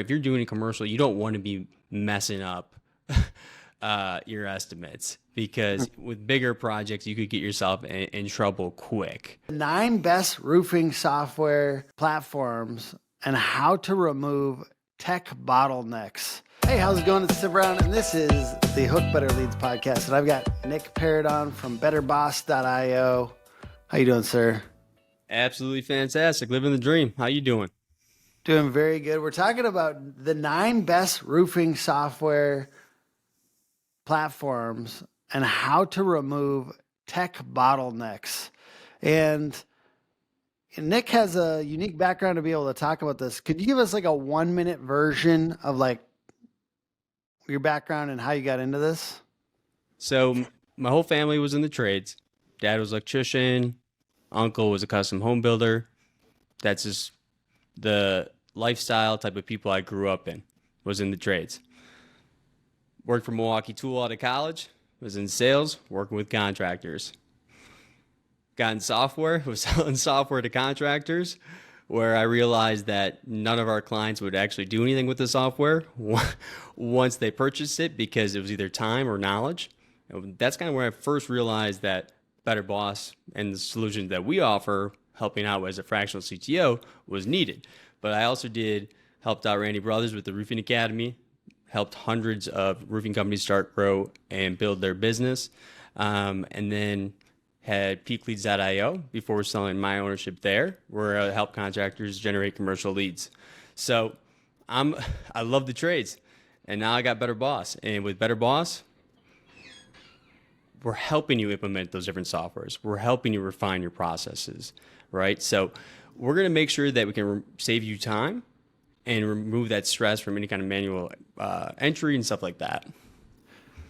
if you're doing a commercial, you don't want to be messing up your estimates, because with bigger projects, you could get yourself in trouble quick. 9 best roofing software platforms and how to remove tech bottlenecks. Hey, how's it going? It's Tim Brown, and this is the Hook Better Leads podcast. And I've got Nick Peret on from betterboss.io. How you doing, sir? Absolutely fantastic. Living the dream. How you doing? Doing very good. We're talking about the 9 best roofing software platforms and how to remove tech bottlenecks. And Nick has a unique background to be able to talk about this. Could you give us like a 1-minute version of like your background and how you got into this? So my whole family was in the trades. Dad was an electrician. Uncle was a custom home builder. That's just the lifestyle type of people I grew up in, was in the trades. Worked for Milwaukee Tool out of college, was in sales, working with contractors. Got in software, was selling software to contractors, where I realized that none of our clients would actually do anything with the software once they purchased it, because it was either time or knowledge. And that's kind of where I first realized that Better Boss and the solutions that we offer, helping out as a fractional CTO, was needed. But I also helped out Randy Brothers with the Roofing Academy, helped hundreds of roofing companies start, grow, and build their business. And then had peakleads.io before selling my ownership there, where I help contractors generate commercial leads. So I love the trades. And now I got Better Boss. And with Better Boss, we're helping you implement those different softwares. We're helping you refine your processes, right? So we're going to make sure that we can save you time and remove that stress from any kind of manual entry and stuff like that.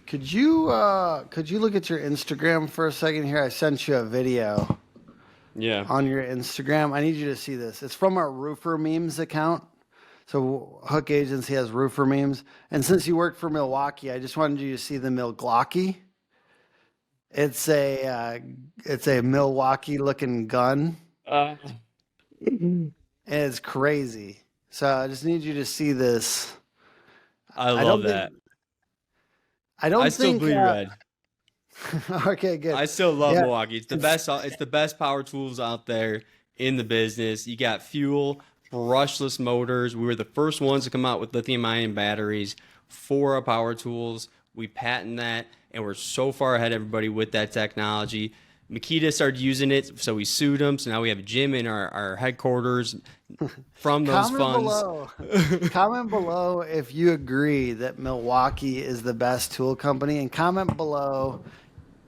Could you look at your Instagram for a second here? I sent you a video. Yeah. On your Instagram. I need you to see this. It's from our Roofer Memes account. So Hook Agency has Roofer Memes. And since you work for Milwaukee, I just wanted you to see the Milwaukee. It's a Milwaukee looking gun. And it's crazy. So I just need you to see this. I love that. I still bleed red. Okay, good. I still love Milwaukee. It's the best. It's the best power tools out there in the business. You got fuel, brushless motors. We were the first ones to come out with lithium-ion batteries for our power tools. We patent that, and we're so far ahead of everybody with that technology. Makita started using it, so we sued them. So now we have a gym in our headquarters from those funds. Comment below if you agree that Milwaukee is the best tool company, and comment below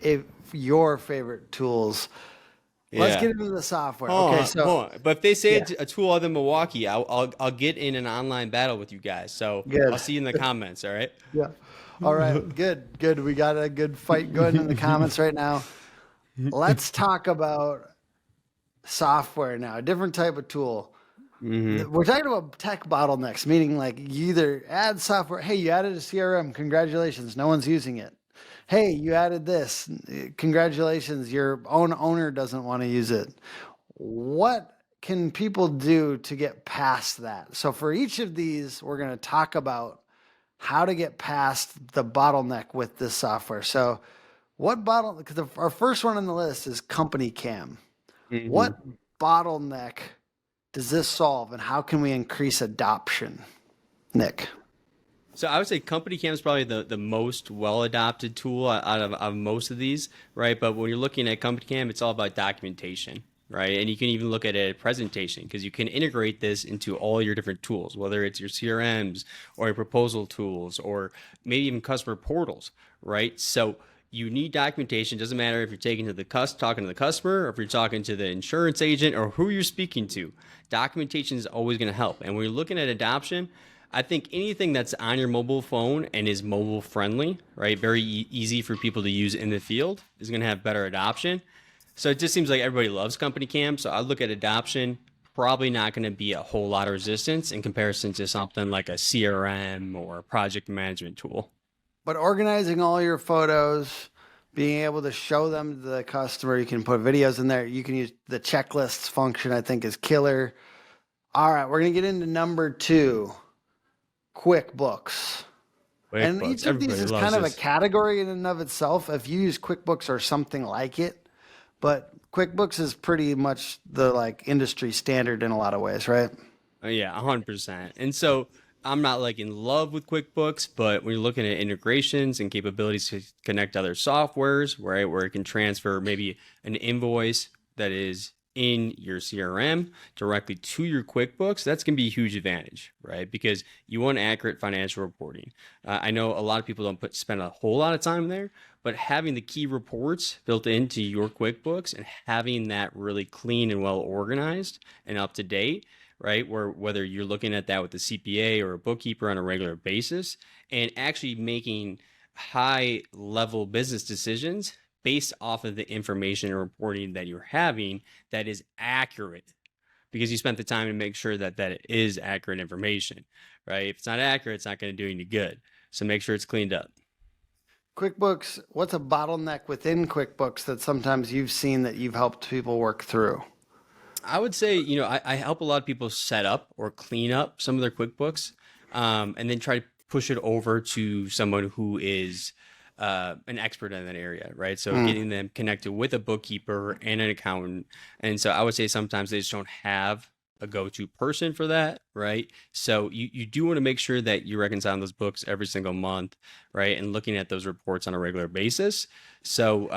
if your favorite tools. Let's get into the software. Hold on. But if they say a tool other than Milwaukee, I'll get in an online battle with you guys. So I'll see you in the comments. All right. Yeah. All right. Good. We got a good fight going in the comments right now. Let's talk about software now, a different type of tool. Mm-hmm. We're talking about tech bottlenecks, meaning like you either add software. Hey, you added a CRM. Congratulations. No one's using it. Hey, you added this. Congratulations. Your own owner doesn't want to use it. What can people do to get past that? So for each of these, we're going to talk about how to get past the bottleneck with this software. So what bottleneck? Because our first one on the list is CompanyCam. Mm-hmm. What bottleneck does this solve, and how can we increase adoption, Nick? So I would say CompanyCam is probably the most well-adopted tool out of most of these, right? But when you're looking at CompanyCam, it's all about documentation, right? And you can even look at a presentation, because you can integrate this into all your different tools, whether it's your CRMs or your proposal tools or maybe even customer portals, right? So you need documentation. Doesn't matter if you're talking to the customer, or if you're talking to the insurance agent, or who you're speaking to. Documentation is always going to help. And when you're looking at adoption, I think anything that's on your mobile phone and is mobile friendly, right, very easy for people to use in the field, is going to have better adoption. So it just seems like everybody loves CompanyCam. So I look at adoption, probably not going to be a whole lot of resistance in comparison to something like a CRM or a project management tool. But organizing all your photos, being able to show them to the customer, you can put videos in there. You can use the checklists function, I think is killer. All right, we're going to get into number 2. QuickBooks. And QuickBooks. each of these Everybody is loves kind of a this. category in and of itself if you use QuickBooks or something like it. But QuickBooks is pretty much the like industry standard in a lot of ways, right? Yeah, 100%. And so I'm not like in love with QuickBooks, but when you're looking at integrations and capabilities to connect to other softwares, right, where it can transfer maybe an invoice that is in your CRM directly to your QuickBooks, that's going to be a huge advantage, right? Because you want accurate financial reporting. I know a lot of people don't spend a whole lot of time there, but having the key reports built into your QuickBooks and having that really clean and well organized and up to date, right? Where whether you're looking at that with a CPA or a bookkeeper on a regular basis and actually making high level business decisions based off of the information and reporting that you're having that is accurate because you spent the time to make sure that it is accurate information, right? If it's not accurate, it's not going to do any good. So make sure it's cleaned up. QuickBooks, what's a bottleneck within QuickBooks that sometimes you've seen that you've helped people work through? I would say, I help a lot of people set up or clean up some of their QuickBooks, and then try to push it over to someone who is an expert in that area, right? So getting them connected with a bookkeeper and an accountant. And so I would say sometimes they just don't have a go-to person for that, right? So you do want to make sure that you reconcile those books every single month, right? And looking at those reports on a regular basis. So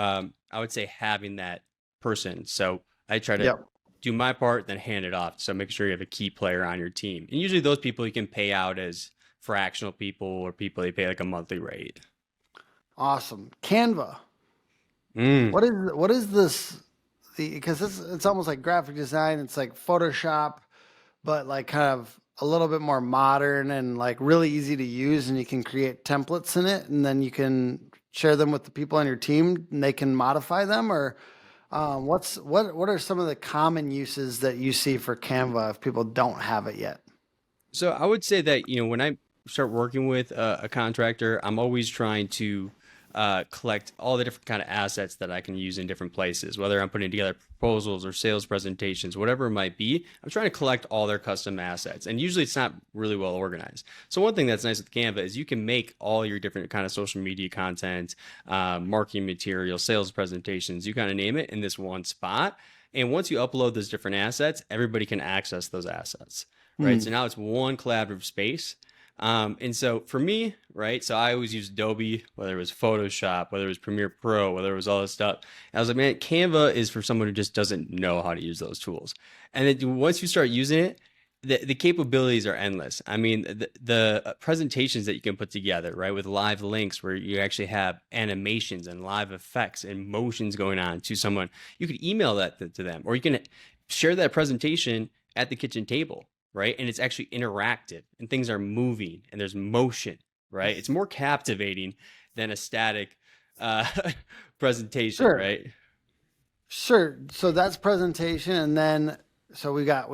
I would say having that person. So I try to Yep. do my part, then hand it off. So make sure you have a key player on your team. And usually those people you can pay out as fractional people or people they pay like a monthly rate. Awesome. Canva. Mm. What is this? Because it's almost like graphic design. It's like Photoshop, but like kind of a little bit more modern and like really easy to use. And you can create templates in it, and then you can share them with the people on your team, and they can modify them. Or what are some of the common uses that you see for Canva if people don't have it yet? So I would say that, when I start working with a contractor, I'm always trying to collect all the different kind of assets that I can use in different places, whether I'm putting together proposals or sales presentations, whatever it might be. I'm trying to collect all their custom assets. And usually it's not really well organized. So one thing that's nice with Canva is you can make all your different kind of social media content, marketing material, sales presentations, you kind of name it in this one spot. And once you upload those different assets, everybody can access those assets, right? So now it's one collaborative space. And so for me, right, so I always use Adobe, whether it was Photoshop, whether it was Premiere Pro, whether it was all this stuff. And I was like, man, Canva is for someone who just doesn't know how to use those tools. And then once you start using it, the capabilities are endless. I mean, the presentations that you can put together, right, with live links where you actually have animations and live effects and motions going on to someone, you could email that to them, or you can share that presentation at the kitchen table, right? And it's actually interactive and things are moving and there's motion, right? It's more captivating than a static presentation, Sure. right? Sure. So that's presentation, and then so we've got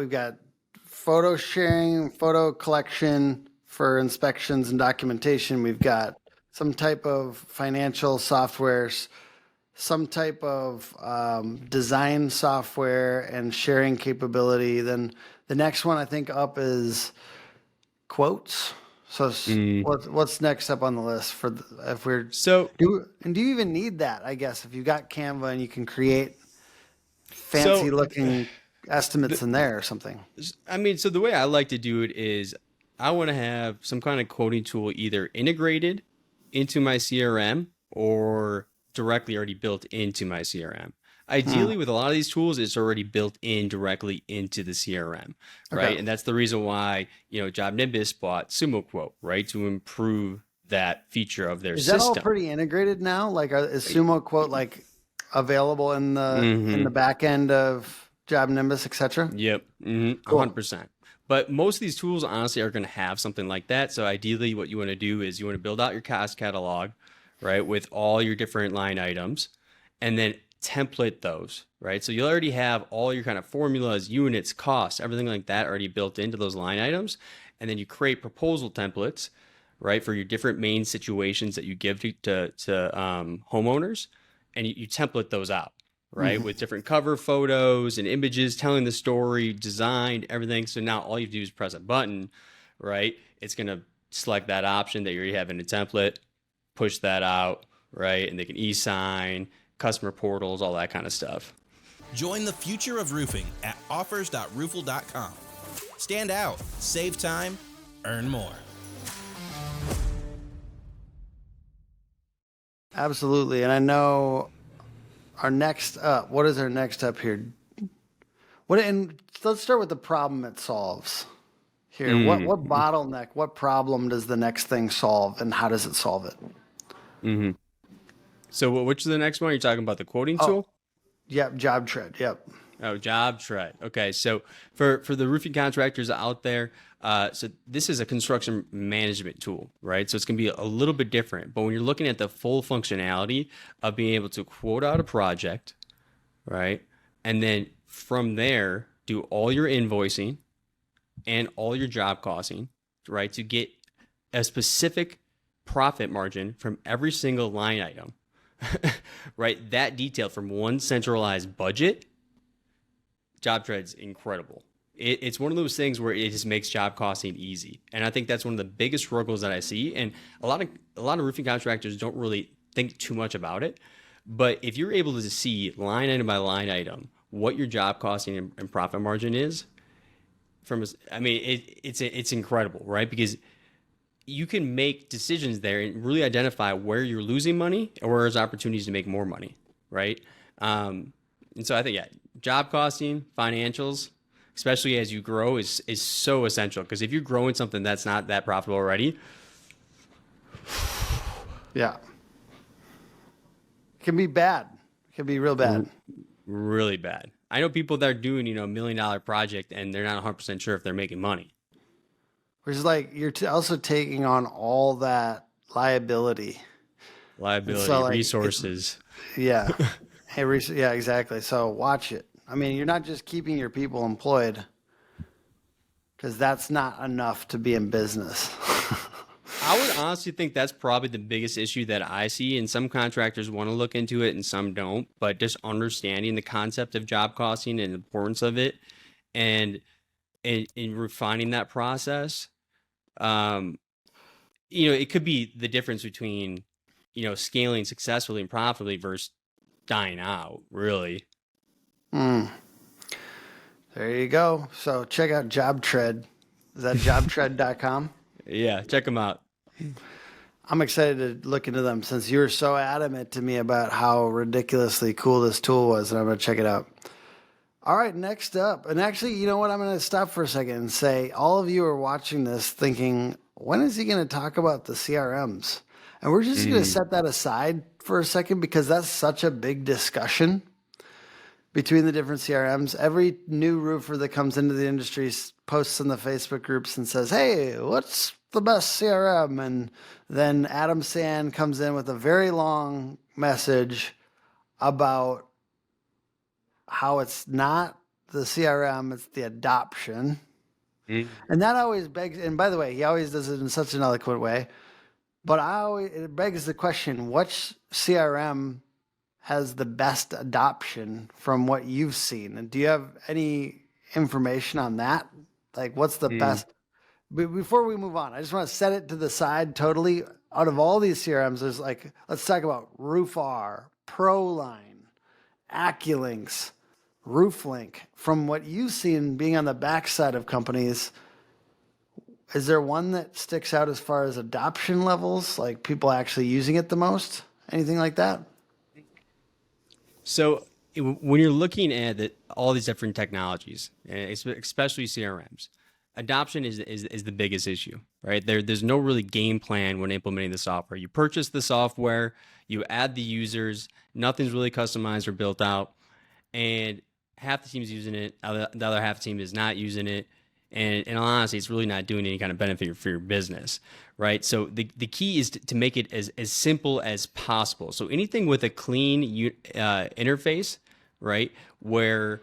photo sharing, photo collection for inspections and documentation. We've got some type of financial softwares, some type of design software and sharing capability. Then the next one I think up is quotes. So what's next up on the list for if we're So, do you even need that? I guess if you've got Canva and you can create so fancy looking estimates in there or something. I mean, so the way I like to do it is I want to have some kind of quoting tool either integrated into my CRM or directly already built into my CRM. Ideally, with a lot of these tools, it's already built in directly into the CRM, right? Okay. And that's the reason why, JobNimbus bought Sumo Quote, right? To improve that feature of their Is that all system. pretty integrated now? Like, is Sumo Quote like available in the back end of Job Nimbus, etc.? Yep. Cool. 100%. But most of these tools honestly are going to have something like that. So ideally what you want to do is you want to build out your cost catalog, right, with all your different line items and then template those, right? So you'll already have all your kind of formulas, units, costs, everything like that already built into those line items. And then you create proposal templates, right, for your different main situations that you give to homeowners, and you template those out, right, with different cover photos and images telling the story, designed, everything. So now all you do is press a button, right? It's going to select that option that you already have in a template, push that out, right? And they can e-sign, customer portals, all that kind of stuff. Join the future of roofing at offers.roofle.com. Stand out, save time, earn more. Absolutely. And I know our next up, what is our next up here? And let's start with the problem it solves here. What bottleneck, what problem does the next thing solve, and how does it solve it? So which is the next one? You're talking about the quoting tool? Yep, JobTrak. Yep. Oh, JobTrak. Okay, so for the roofing contractors out there, so this is a construction management tool, right? So it's going to be a little bit different. But when you're looking at the full functionality of being able to quote out a project, right? And then from there, do all your invoicing and all your job costing, right? To get a specific profit margin from every single line item, right? That detail from one centralized budget. JobTrak's incredible. It's one of those things where it just makes job costing easy, and I think that's one of the biggest struggles that I see. And a lot of roofing contractors don't really think too much about it. But if you're able to see line item by line item what your job costing and profit margin is, it's incredible, right? Because you can make decisions there and really identify where you're losing money or where there's opportunities to make more money, right? And so I think, job costing, financials, especially as you grow, is so essential. Because if you're growing something that's not that profitable already, yeah, it can be bad. It can be real bad. Really bad. I know people that are doing, $1 million project and they're not 100% sure if they're making money. Which is like you're also taking on all that liability, resources. Yeah. Yeah, exactly. So watch it. I mean, you're not just keeping your people employed, because that's not enough to be in business. I would honestly think that's probably the biggest issue that I see, and some contractors want to look into it and some don't, but just understanding the concept of job costing and the importance of it and in refining that process, it could be the difference between, scaling successfully and profitably versus dying out, really. There you go. So check out JobTrak. Is that jobtrak.com? Yeah, check them out. I'm excited to look into them since you were so adamant to me about how ridiculously cool this tool was, and I'm going to check it out. All right, next up. And actually, you know what? I'm going to stop for a second and say all of you are watching this thinking, when is he going to talk about the CRMs? And we're just going to set that aside for a second because that's such a big discussion between the different CRMs. Every new roofer that comes into the industry posts in the Facebook groups and says, hey, what's the best CRM? And then Adam Sand comes in with a very long message about how it's not the CRM, it's the adoption. And that always begs, and by the way, he always does it in such an eloquent way, but it begs the question, which CRM has the best adoption from what you've seen? And do you have any information on that? Like, what's the best? Before we move on, I just want to set it to the side totally. Out of all these CRMs, there's let's talk about RoofR, ProLine, AccuLinks, RoofLink. From what you've seen being on the backside of companies, is there one that sticks out as far as adoption levels, like people actually using it the most? Anything like that? So when you're looking at all these different technologies, especially CRMs, adoption is the biggest issue, right? There's no really game plan when implementing the software. You purchase the software, you add the users, nothing's really customized or built out, and half the team's using it, the other half the team is not using it. And in all honesty, it's really not doing any kind of benefit for your business, right? So the key is to make it as simple as possible. So anything with a clean interface, right, where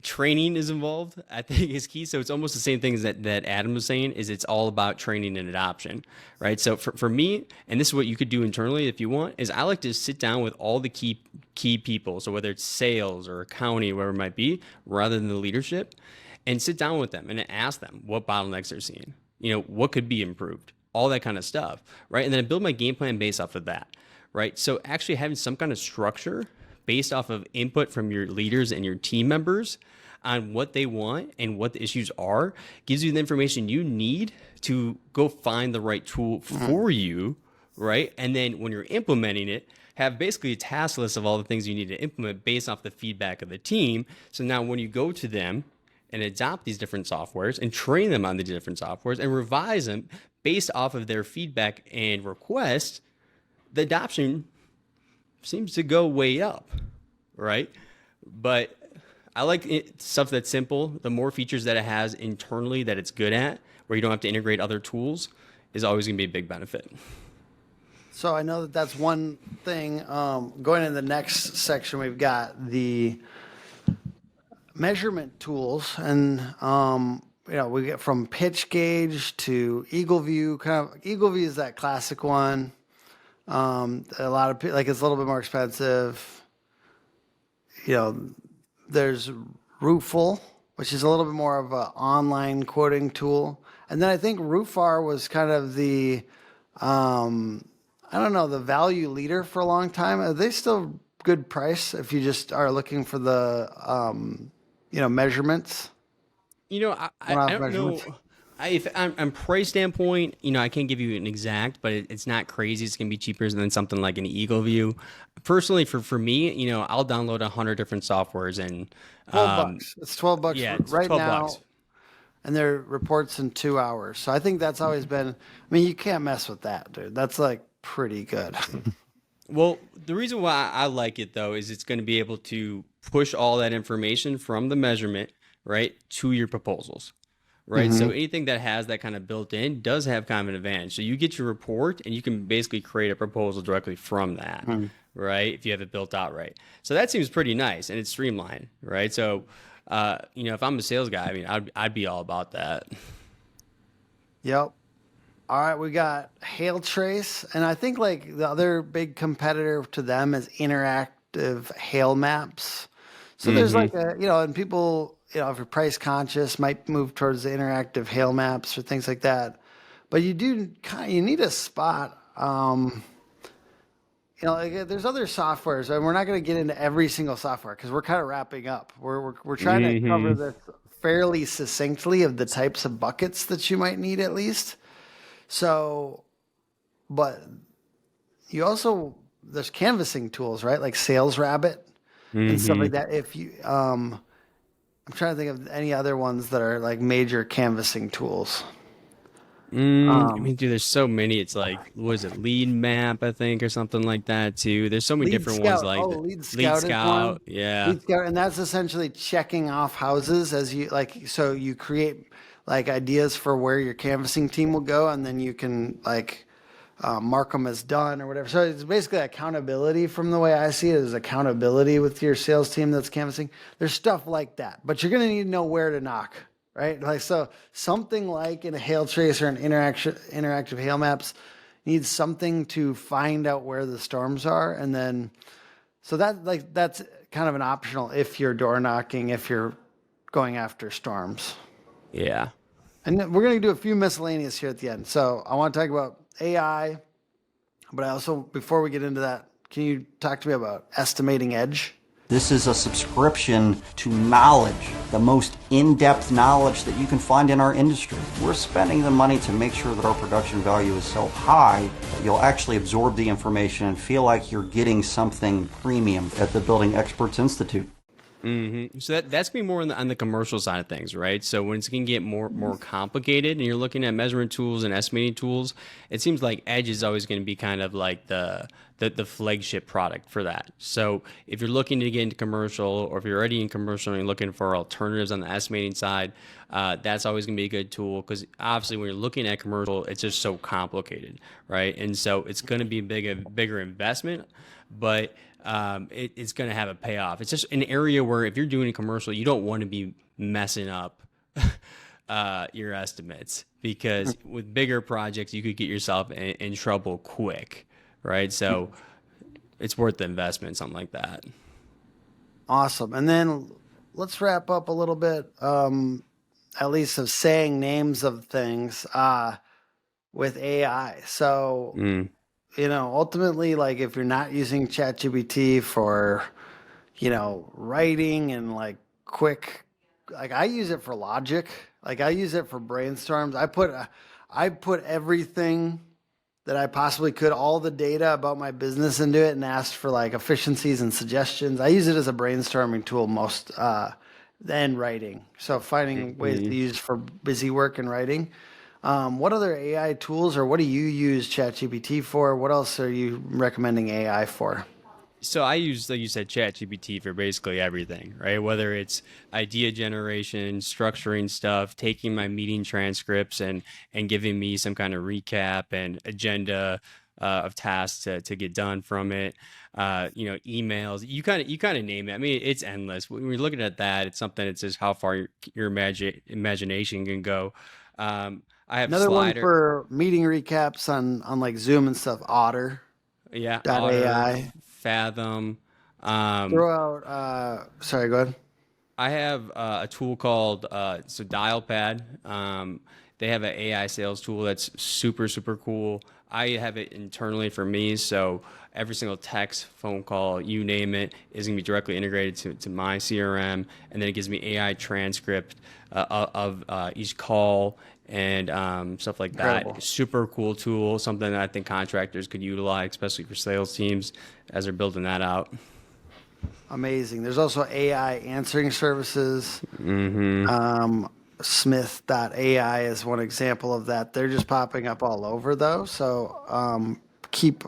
training is involved, I think is key. So it's almost the same thing as that Adam was saying, is it's all about training and adoption, right? So for me, and this is what you could do internally if you want, is I like to sit down with all the key people. So whether it's sales or accounting, whatever it might be, rather than the leadership, and sit down with them and ask them what bottlenecks they're seeing, what could be improved, all that kind of stuff, right? And then I build my game plan based off of that, right? So actually having some kind of structure based off of input from your leaders and your team members on what they want and what the issues are gives you the information you need to go find the right tool for you, right? And then when you're implementing it, have basically a task list of all the things you need to implement based off the feedback of the team. So now when you go to them and adopt these different softwares and train them on the different softwares and revise them based off of their feedback and requests, the adoption seems to go way up, right? But I like stuff that's simple. The more features that it has internally that it's good at, where you don't have to integrate other tools, is always going to be a big benefit. So I know that that's one thing. Going into the next section, we've got the measurement tools, and we get from pitch gauge to Eagle View. Kind of Eagle View is that classic one. A lot of it's a little bit more expensive. There's Roofle, which is a little bit more of an online quoting tool, and then I think Roofar was kind of the the value leader for a long time. Are they still good price if you just are looking for the measurements? I don't know. If I'm price standpoint, I can't give you an exact, but it's not crazy. It's going to be cheaper than something like an Eagle View. Personally, for me, I'll download 100 different softwares and $12. It's $12 yeah, it's right 12 now. bucks. And their reports in 2 hours. So I think that's always been, you can't mess with that, dude. That's like pretty good. Well, the reason why I like it though is it's going to be able to push all that information from the measurement, right, to your proposals. Right. So anything that has that kind of built in does have kind of an advantage. So you get your report and you can basically create a proposal directly from that. Right. If you have it built out right. So that seems pretty nice and it's streamlined. Right. So, if I'm a sales guy, I'd be all about that. Yep. All right. We got Hail Trace. And I think like the other big competitor to them is interactive hail maps. So there's like and people, if you're price conscious, might move towards the interactive hail maps or things like that. But you need a spot. There's other softwares, and we're not going to get into every single software because we're kind of wrapping up. We're trying to cover this fairly succinctly of the types of buckets that you might need at least. So, but you also there's canvassing tools, right? Like Sales Rabbit and stuff like that. If you I'm trying to think of any other ones that are like major canvassing tools. Dude, there's so many. It's like, what is it, Lead Map, I think, or something like that too. There's so many different ones like Lead Scout, yeah. Lead Scout, and that's essentially checking off houses as you like. So you create like ideas for where your canvassing team will go, and then you can like mark them as done or whatever. So it's basically accountability. From the way I see it, is accountability with your sales team that's canvassing. There's stuff like that, but you're going to need to know where to knock, right? Like, so something like in a hail trace or an interactive hail maps needs something to find out where the storms are. And then, so that's kind of an optional if you're door knocking, if you're going after storms. Yeah. And we're going to do a few miscellaneous here at the end. So I want to talk about AI, but I also, before we get into that, can you talk to me about Estimating Edge? This is a subscription to knowledge, the most in-depth knowledge that you can find in our industry. We're spending the money to make sure that our production value is so high that you'll actually absorb the information and feel like you're getting something premium at the Building Experts Institute. So that's gonna be more on the commercial side of things, right? So when it's gonna get more complicated, and you're looking at measurement tools and estimating tools, it seems like Edge is always going to be kind of like the flagship product for that. So if you're looking to get into commercial, or if you're already in commercial and you're looking for alternatives on the estimating side, that's always going to be a good tool, because obviously when you're looking at commercial, it's just so complicated, right? And so it's going to be a bigger investment, but it's going to have a payoff. It's just an area where if you're doing a commercial, you don't want to be messing up your estimates, because with bigger projects, you could get yourself in trouble quick, right? So it's worth the investment, something like that. Awesome. And then let's wrap up a little bit. at least of saying names of things with AI. So, ultimately, like if you're not using ChatGPT for, writing and like quick, like I use it for logic, like I use it for brainstorms. I put everything that I possibly could, all the data about my business into it, and asked for like efficiencies and suggestions. I use it as a brainstorming tool most than writing. So finding ways to use for busy work and writing. What other AI tools, or what do you use ChatGPT for? What else are you recommending AI for? So I use, like you said, ChatGPT for basically everything, right? Whether it's idea generation, structuring stuff, taking my meeting transcripts and giving me some kind of recap and agenda of tasks to get done from it. Emails. You kind of name it. I mean, it's endless. When we're looking at that, it's something that says how far your imagination can go. I have Another one Slider. for meeting recaps on like Zoom and stuff, Otter. Yeah, Otter, AI. Fathom. Throw out, sorry, go ahead. I have a tool called DialPad. They have an AI sales tool that's super, super cool. I have it internally for me, so every single text, phone call, you name it, is going to be directly integrated to my CRM, and then it gives me AI transcript of each call and stuff like Incredible. that. Super cool tool, something that I think contractors could utilize, especially for sales teams as they're building that out. Amazing. There's also AI answering services. Smith.ai is one example of that. They're just popping up all over though. So keep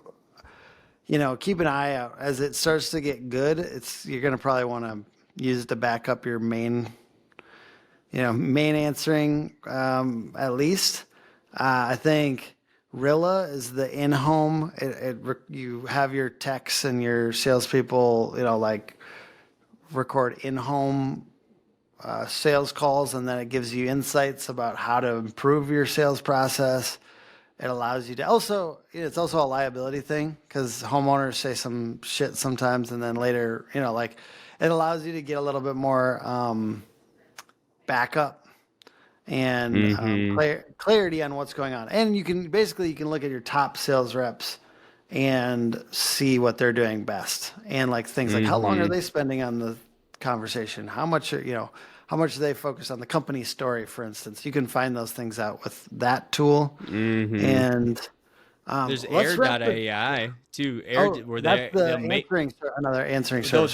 an eye out as it starts to get good. You're going to probably want to use it to back up your main answering at least. I think Rilla is the in-home. You have your techs and your salespeople, like record in-home sales calls, and then it gives you insights about how to improve your sales process. It allows you to it's also a liability thing because homeowners say some shit sometimes, and then later, it allows you to get a little bit more backup and clarity on what's going on. And you can look at your top sales reps and see what they're doing best. And like things like how long are they spending on the conversation? How much do they focus on the company story, for instance? You can find those things out with that tool. And there's Air.ai too. Where that's they'll make another answering service.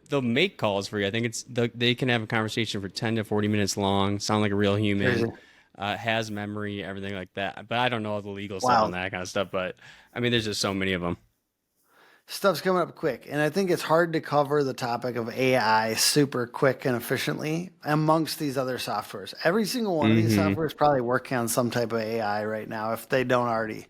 They'll make calls for you. I think they can have a conversation for 10 to 40 minutes long, sound like a real human, has memory, everything like that. But I don't know all the legal stuff on that kind of stuff. But I mean, there's just so many of them. Stuff's coming up quick, and I think it's hard to cover the topic of AI super quick and efficiently amongst these other softwares. Every single one of these softwares is probably working on some type of AI right now if they don't already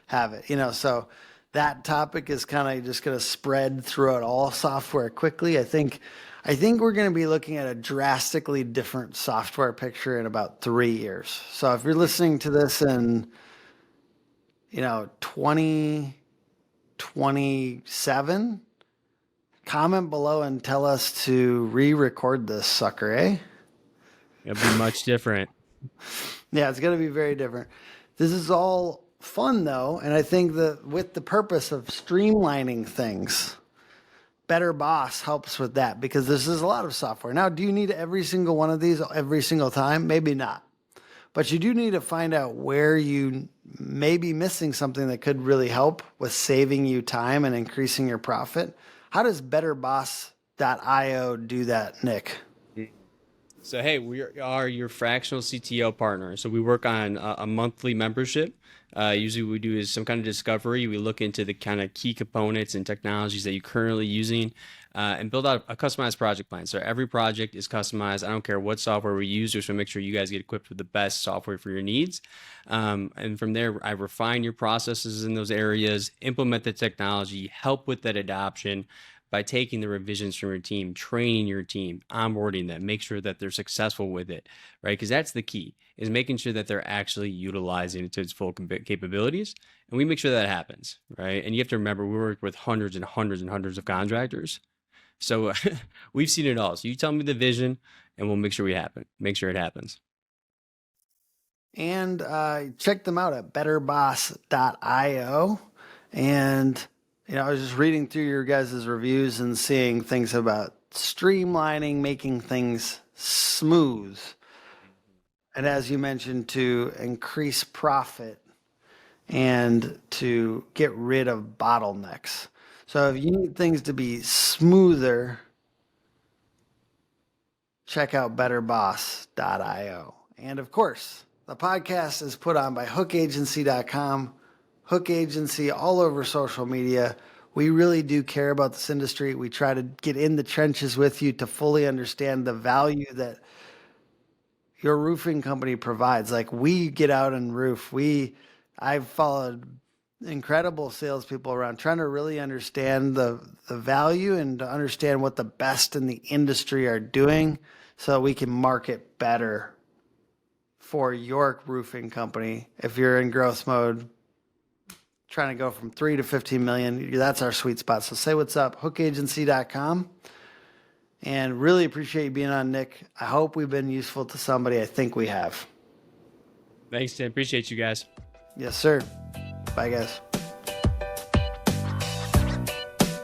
have it. So that topic is kind of just going to spread throughout all software quickly. I think we're going to be looking at a drastically different software picture in about 3 years. So if you're listening to this in 2027, comment below and tell us to re-record this sucker, eh? It'll be much different. Yeah, it's going to be very different. This is all fun though, and I think that with the purpose of streamlining things, Better Boss helps with that because this is a lot of software. Now, do you need every single one of these every single time? Maybe not. But you do need to find out where you may be missing something that could really help with saving you time and increasing your profit. How does BetterBoss.io do that, Nick? So, hey, we are your fractional CTO partner. So we work on a monthly membership. Usually what we do is some kind of discovery. We look into the kind of key components and technologies that you're currently using and build out a customized project plan. So every project is customized. I don't care what software we use, just to make sure you guys get equipped with the best software for your needs. And from there, I refine your processes in those areas, implement the technology, help with that adoption by taking the revisions from your team, training your team, onboarding them, make sure that they're successful with it, right? Because that's the key, is making sure that they're actually utilizing it to its full capabilities. And we make sure that happens, right? And you have to remember, we work with hundreds and hundreds and hundreds of contractors. So we've seen it all. So you tell me the vision and we'll make sure it happens. And check them out at betterboss.io. And, I was just reading through your guys' reviews and seeing things about streamlining, making things smooth. And as you mentioned, to increase profit and to get rid of bottlenecks. So if you need things to be smoother, check out betterboss.io. And of course, the podcast is put on by hookagency.com. Hook Agency all over social media. We really do care about this industry. We try to get in the trenches with you to fully understand the value that your roofing company provides. Like, we get out and roof. I've followed incredible salespeople around trying to really understand the value and to understand what the best in the industry are doing so we can market better for your roofing company. If you're in growth mode, trying to go from 3 to 15 million, that's our sweet spot. So say what's up, hookagency.com. And really appreciate you being on, Nick. I hope we've been useful to somebody. I think we have. Thanks, Tim. Appreciate you guys. Yes, sir. Bye, guys.